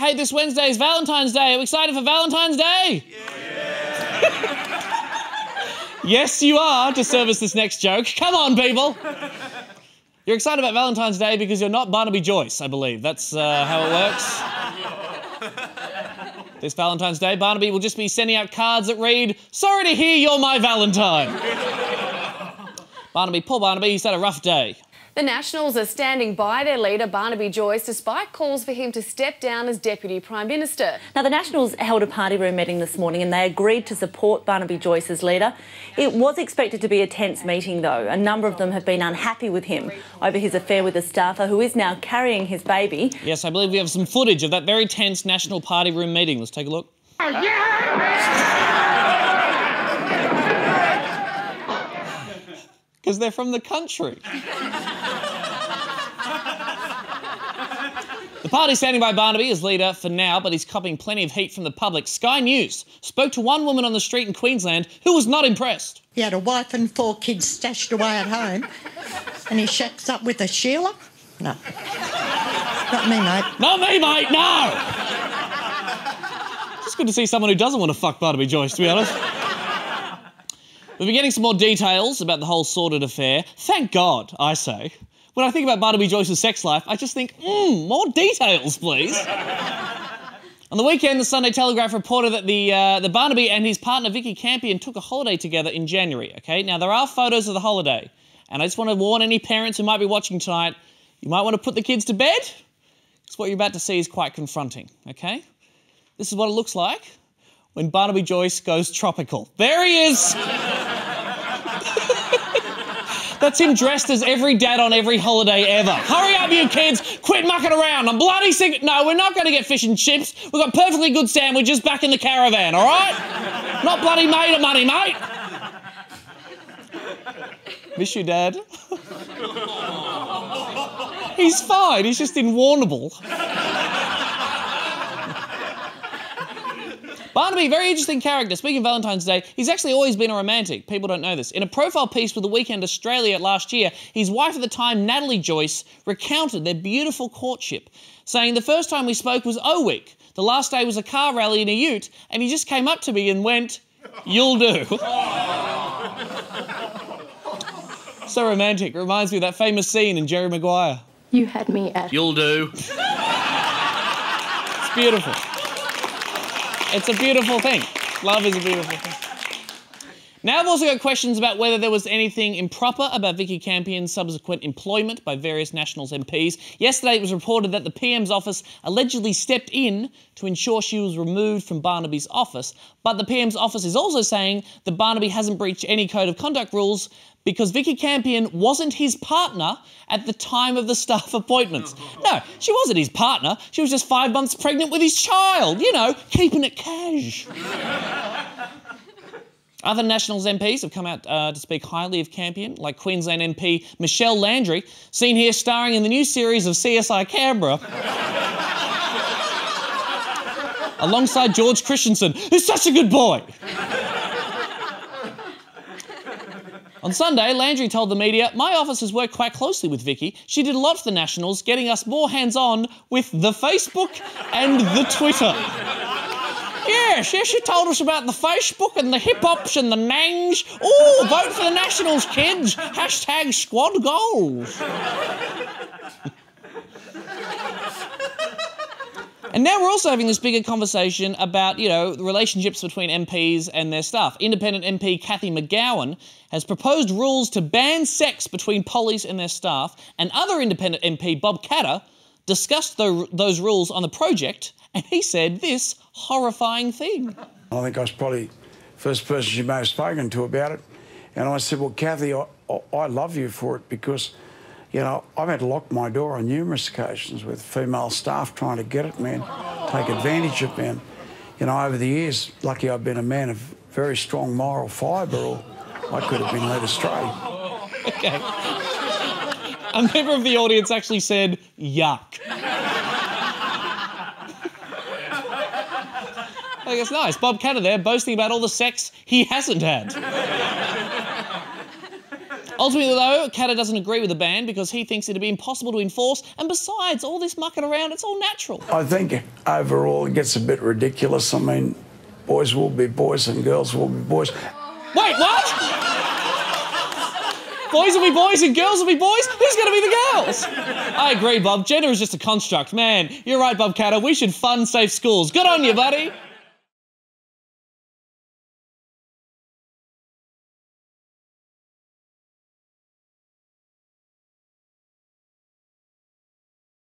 Hey, this Wednesday is Valentine's Day. Are we excited for Valentine's Day? Yeah. Yes, you are, to service this next joke. Come on, people. You're excited about Valentine's Day because you're not Barnaby Joyce, I believe. That's how it works. This Valentine's Day, Barnaby will just be sending out cards that read, "Sorry to hear you're my Valentine." Barnaby, poor Barnaby, he's had a rough day. The Nationals are standing by their leader, Barnaby Joyce, despite calls for him to step down as Deputy Prime Minister. Now, the Nationals held a party room meeting this morning and they agreed to support Barnaby Joyce as leader. It was expected to be a tense meeting, though. A number of them have been unhappy with him over his affair with a staffer who is now carrying his baby. Yes, I believe we have some footage of that very tense National Party room meeting. Let's take a look. Because they're from the country. The party's standing by Barnaby as leader for now, but he's copping plenty of heat from the public. Sky News spoke to one woman on the street in Queensland who was not impressed. He had a wife and 4 kids stashed away at home and he shacks up with a Sheila? No. Not me, mate. Not me, mate, no! It's good to see someone who doesn't want to fuck Barnaby Joyce, to be honest. We've been getting some more details about the whole sordid affair. Thank God, I say. When I think about Barnaby Joyce's sex life, I just think, more details, please. On the weekend, the Sunday Telegraph reported that the Barnaby and his partner Vikki Campion took a holiday together in January, OK? Now, there are photos of the holiday, and I just want to warn any parents who might be watching tonight, you might want to put the kids to bed, because what you're about to see is quite confronting, OK? This is what it looks like when Barnaby Joyce goes tropical. There he is! That's him dressed as every dad on every holiday ever. Hurry up, you kids! Quit mucking around! I'm bloody sick. No, we're not going to get fish and chips. We've got perfectly good sandwiches back in the caravan, all right? Not bloody made of money, mate. Miss you, Dad. He's fine. He's just inwarnable. Barnaby, very interesting character. Speaking of Valentine's Day, he's actually always been a romantic. People don't know this. In a profile piece for The Weekend Australia last year, his wife at the time, Natalie Joyce, recounted their beautiful courtship, saying, "The first time we spoke was O Week. The last day was a car rally in a ute, and he just came up to me and went, 'You'll do.'" So romantic. It reminds me of that famous scene in Jerry Maguire. You had me at... "You'll do." It's beautiful. It's a beautiful thing. Love is a beautiful thing. Now I've also got questions about whether there was anything improper about Vikki Campion's subsequent employment by various Nationals MPs. Yesterday it was reported that the PM's office allegedly stepped in to ensure she was removed from Barnaby's office, but the PM's office is also saying that Barnaby hasn't breached any code of conduct rules because Vikki Campion wasn't his partner at the time of the staff appointments. No, she wasn't his partner. She was just 5 months pregnant with his child. You know, keeping it cash. Other Nationals MPs have come out to speak highly of Campion, like Queensland MP Michelle Landry, seen here starring in the new series of CSI Canberra. Alongside George Christensen, who's such a good boy. On Sunday, Landry told the media, "My office has worked quite closely with Vikki. She did a lot for the Nationals, getting us more hands-on with the Facebook and the Twitter." Yes, she told us about the Facebook and the hip-hops and the nangs. Oh, vote for the Nationals, kids. Hashtag squad goals. And now we're also having this bigger conversation about, you know, the relationships between MPs and their staff. Independent MP Cathy McGowan has proposed rules to ban sex between pollies and their staff, and other independent MP Bob Catter discussed those rules on the project, and he said this horrifying thing. I think I was probably the first person she may have spoken to about it, and I said, "Well, Cathy, I love you for it because, you know, I've had to lock my door on numerous occasions with female staff trying to get at me and take advantage of me. And, you know, over the years, lucky I've been a man of very strong moral fibre, or I could have been led astray." Okay. A member of the audience actually said, "Yuck." I think it's nice. Bob Catter there boasting about all the sex he hasn't had. Ultimately, though, Katter doesn't agree with the ban because he thinks it'd be impossible to enforce, and besides, all this mucking around, it's all natural. I think overall it gets a bit ridiculous. I mean, boys will be boys and girls will be boys. Wait, what? Boys will be boys and girls will be boys? Who's going to be the girls? I agree, Bob. Gender is just a construct. Man, you're right, Bob Katter. We should fund safe schools. Good on you, buddy.